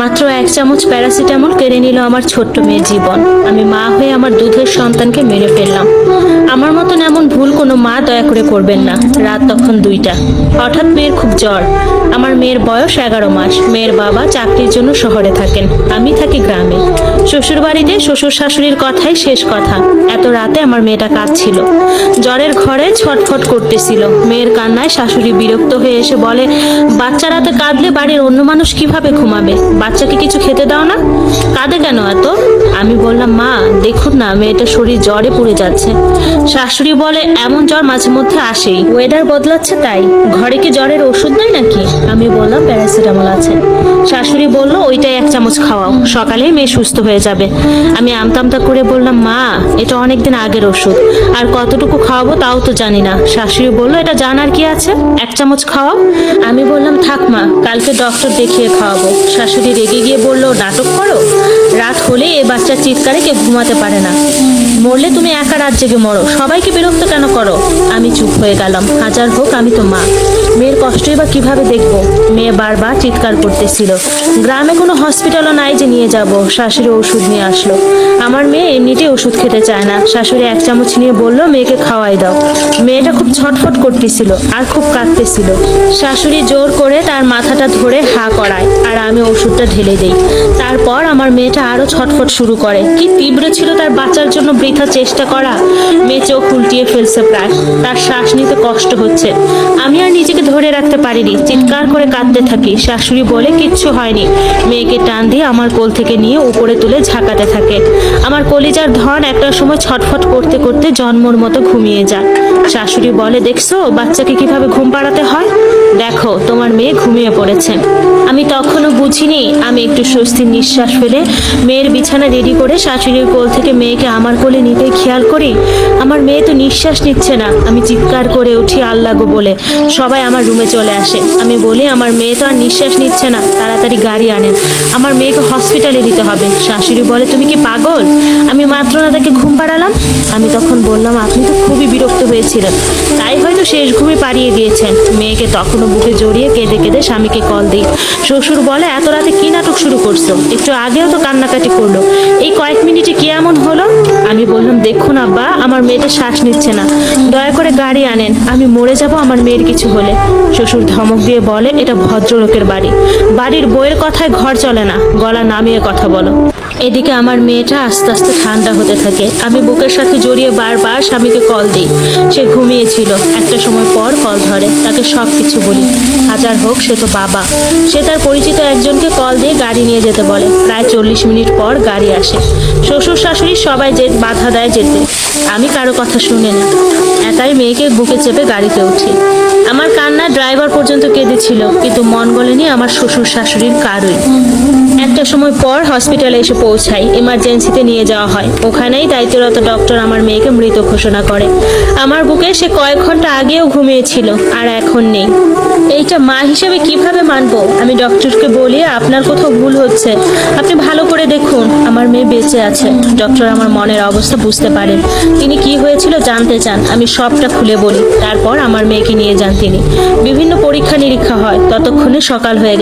মাত্র 1 চামচ প্যারাসিটামল কেড়ে নিল আমার ছোট্ট মেয়ের জীবন। আমি মা হয়ে আমার দুধের সন্তানকে মেরে ফেললাম। আমার মতন এমন ভুল কোনো মা দয়া করে করবেন না। রাত তখন 2টা। হঠাৎ মেয়ের খুব জ্বর। আমার মেয়ের বয়স 11 মাস। মেয়ের বাবা চাকরির জন্য শহরে থাকেন, আমি থাকি গ্রামে। শ্বশুর বাড়িতে শ্বশুর শাশুড়ির কথাই শেষ কথা। এত রাতে আমার মেয়েটা কাঁদছিল, জ্বরের ঘরে ছটফট করতেছিল। মেয়ের কান্নায় শাশুড়ি বিরক্ত হয়ে এসে বলে, বাচ্চা রাতে কাঁদলে বাড়ির অন্য মানুষ কিভাবে ঘুমাবে? বাচ্চাকে কিছু খেতে দাও না, কাঁদে কেন এত? আমি বললাম, মা দেখুন না, মেয়েটার শরীর জ্বরে পুড়ে যাচ্ছে। শাশুড়ি বলে, এমন জ্বর মাঝে মধ্যে আসেই, ওয়েদার বদলাচ্ছে তাই। ঘরে কি জ্বরের ওষুধ নেই নাকি? আমি বললাম, প্যারাসিটামল আছে। শাশুড়ি বলল, ওইটাই 1 চামচ খাওয়াও, সকালেই মেয়ে সুস্থ হয়ে যাবে। আমি আমতা করে বললাম, মা এটা অনেকদিন আগের ওষুধ, আর কতটুকু খাওয়াবো তাও তো জানি না। শাশুড়ি বলল, এটা জানার কি আছে, 1 চামচ খাওয়াও। আমি বললাম, থাক মা, কালকে ডক্টর দেখিয়ে খাওয়াবো। শাশুড়ি রেগে গিয়ে বলল, নাটক করো? রাত হলে এ বাচ্চার চিৎকারে কেউ ঘুমাতে পারে না। মরলে তুমি একা রাত জেগে মরো, সবাইকে বিরক্ত কেন করো? আমি চুপ হয়ে গেলাম। হাজার হোক আমি তো মা, মেয়ের কষ্টই বা কিভাবে দেখবো? মেয়ে বারবার চিৎকার করতেছিল। গ্রামে কোনো হসপিটালও নাই যে নিয়ে যাব। শাশুড়ি ওষুধ নিয়ে আসলো। আমার মেয়ে এমনিতেই ওষুধ খেতে চায় না। শাশুড়ি 1 চামচ নিয়ে বলল, মেয়েকে খাওয়াই দাও। মেয়েটা খুব ছটফট করতেছিল আর খুব কাঁদতেছিল। শাশুড়ি জোর করে তার মাথাটা ধরে হা করায়, আর আমি ওষুধটা ঢেলে দেই। তারপর আমার মেয়েটা আরো ছটফট শুরু করে। কি তীব্র ছিল তার বাঁচার জন্য বৃথা চেষ্টা করা। মেয়ে চোখ উল্টিয়ে ফেলছে প্রায়, তার শ্বাস নিতে কষ্ট হচ্ছে। আমি আর নিজেকে ধরে রাখতে পারিনি, চিৎকার করে কাঁদতে থাকি। শাশুড়ি বলে, কিচ্ছু হয়নি। মেয়েকে টান দিয়ে আমার কোল থেকে নিয়ে উপরে তুলে ঝাঁকাতে থাকে। আমার কলিজার ধন একটা সময় ছটফট করতে করতে জন্মর মতো ঘুমিয়ে যায়। শাশুড়ি বলে, দেখছো বাচ্চাকে কিভাবে ঘুম পাড়াতে হয়? দেখো তোমার মেয়ে ঘুমিয়ে পড়েছে। আমি তখনও বুঝিনি। আমি একটু স্বস্তির নিঃশ্বাস ফেলে মেয়ের বিছানা রেডি করে শাশুড়ির কোল থেকে মেয়েকে আমার কোলে নিতে খেয়াল করি, আমার মেয়ে তো নিঃশ্বাস নিচ্ছে না। আমি চিৎকার করে উঠি, আল্লাহ গো বলে। সবাই আমার রুমে চলে আসে। আমি বলি, আমার মেয়ে তো আর নিঃশ্বাস নিচ্ছে না, তাড়াতাড়ি গাড়ি আনেন, আমার মেয়েকে হসপিটালে দিতে হবে। শাশুড়ি বলে, তুমি কি পাগল? আমি মাত্র না তাকে ঘুম পাড়ালাম। আমি তখন বললাম, আপনি তো খুবই বিরক্ত হয়েছিলেন, তাই হয়তো শেষ ঘুমে পাড়িয়ে দিয়েছেন। মেয়েকে তখনও বুকে জড়িয়ে কেঁদে কেঁদে স্বামীকে কল দিই। শ্বশুর বলে, এত রাতে কি নাটক শুরু করছো? একটু আগেও তো কান্নাকাটি করলো, এই কয়েক মিনিটে কি এমন হলো? আমি বললাম, দেখুন আব্বা, আমার মেয়েটা শ্বাস নিচ্ছে না, দয়া করে গাড়ি আনেন, আমি মরে যাব আমার মেয়ের কিছু হলে। শ্বশুর ধমক দিয়ে বলে, এটা ভদ্রলোকের বাড়ি, বাড়ির বইয়ের কথায় ঘর চলে না, গলা নামিয়ে কথা বলো। এদিকে আমার মেয়েটা আস্তে আস্তে ঠান্ডা হতে থাকে। আমি বুকের সাথে জড়িয়ে বারবার স্বামীকে কল দিই। সে ঘুমিয়েছিল। একটা সময় পর কল ধরে, তাকে সব কিছু বলি। হাজার হোক সে তো বাবা। সে তার পরিচিত একজনকে কল দিয়ে গাড়ি নিয়ে যেতে বলে। প্রায় 40 মিনিট পর গাড়ি আসে। শ্বশুর শাশুড়ি সবাই বাধা দেয় যেতে। আমি কারো কথা শুনে না, একাই মেয়েকে বুকে চেপে গাড়িতে উঠি। আমার কান্না ড্রাইভার পর্যন্ত কেঁদেছিল, কিন্তু মন গলেনি আমার শ্বশুর শাশুড়ির কারোই। একটা সময় পর হসপিটালে এসে পৌঁছাই। ইমার্জেন্সিতে নিয়ে যাওয়া হয়। ওখানেই দায়িত্বরত ডক্টর আমার মেয়েকে মৃত ঘোষণা করে। আমার বুকে সে কয়েক ঘন্টা আগেও ঘুমিয়েছিল, আর এখন নেই। এইটা মা হিসেবে কিভাবে মানবো? আমি ডক্টরকে বলি, আপনার কোথাও ভুল হচ্ছে, আপনি ভালো করে দেখুন, আমার মেয়ে বেঁচে আছে। ডক্টর আমার মনের অবস্থা বুঝতে পারেন। তিনি কি হয়েছিল জানতে চান। আমি সবটা খুলে বলি। তারপর আমার মেয়েকে নিয়ে যান তিনি। বিভিন্ন পরীক্ষা নিরীক্ষা হয়। ততক্ষণে সকাল হয়ে গেছে।